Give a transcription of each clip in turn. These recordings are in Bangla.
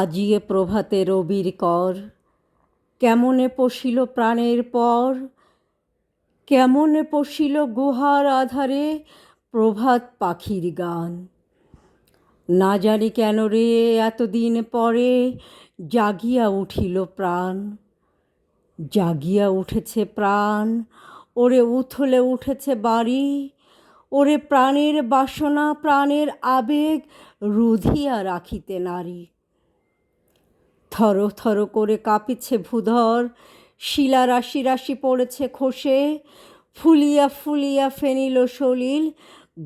আজিয়ে প্রভাতে রবির কর, কেমনে পশিল প্রাণের পর, কেমনে পশিল গুহার আধারে প্রভাত পাখির গান। না জানি কেন রে এতদিন পরে জাগিয়া উঠিল প্রাণ, জাগিয়া উঠেছে প্রাণ, ওরে উথলে উঠেছে বাড়ি, ওরে প্রাণের বাসনা প্রাণের আবেগ রুধিয়া রাখিতে নারী। থর থর করে কাঁপিছে ভূধর, শিলা রাশি রাশি পড়েছে খসে, ফুলিয়া ফুলিয়া ফেনিল সলিল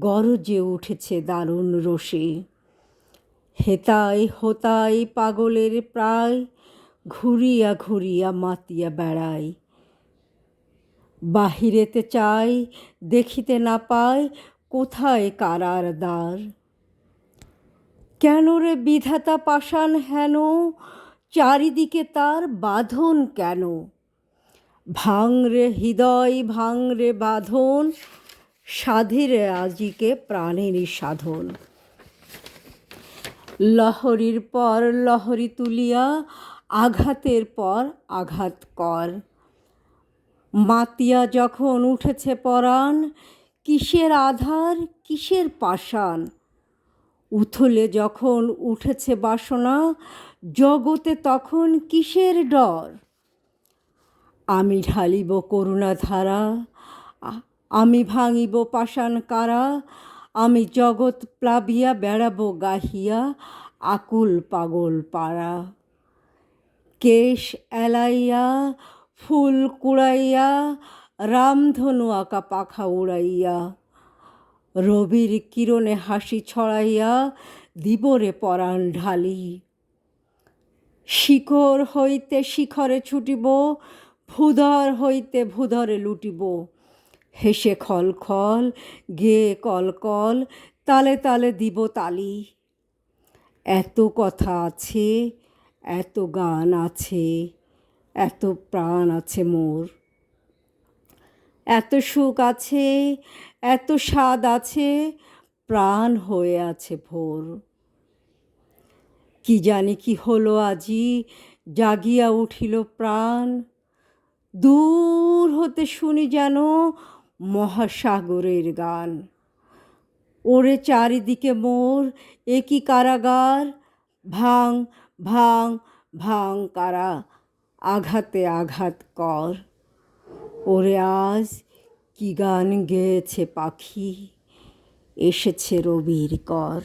গরজে উঠেছে দারুণ রোষে। হেতাই হোতাই পাগলের প্রায়, ঘুরিয়া ঘুরিয়া মাতিয়া বেড়ায়। বাহিরেতে চাই দেখিতে না পায়, কোথায় কারার দ্বার। কেন রে বিধাতা পাষাণ হেন, চারিদিকে তার বাঁধন কেন। ভাঙরে হৃদয় ভাঙরে বাঁধন, সাধিরে আজিকে প্রাণের সাধন। লহরীর পর লহরী তুলিয়া আঘাতের পর আঘাত কর। মাতিয়া যখন উঠেছে পরাণ, কিসের আধার কিসের পাষাণ। উথলে যখন উঠেছে বাসনা, জগতে তখন কিসের ডর। আমি ঢালিব করুণা ধারা, আমি ভাঙিব পাষাণ কারা, আমি জগৎ প্লাবিয়া বেড়াবো গাহিয়া আকুল পাগল পাড়া। কেশ এলাইয়া ফুল কুড়াইয়া, রামধনু আঁকা পাখা উড়াইয়া, রবির কিরণে হাসি ছড়াইয়া দিবরে পরাণ ঢালি। শিখর হইতে শিখরে ছুটিব, ভূধর হইতে ভূধরে লুটিব। হেসে খল খল গেয়ে কল কল, তালে তালে দিব তালি। এত কথা আছে, এত গান আছে, এত প্রাণ আছে মোর। এত সুখ আছে, এত স্বাদ আছে, প্রাণ হয়ে আছে ভোর। কি জানি কি হলো আজি, জাগিয়া উঠিল প্রাণ। দূর হতে শুনি যেন মহাসাগরের গান। ওরে চারিদিকে মোর একই কারাগার, ভাঙ ভাঙ ভাঙ কারা, আঘাতে আঘাত কর। ওরে আজ কি গান গেয়েছে পাখি, এসেছে রবির কর।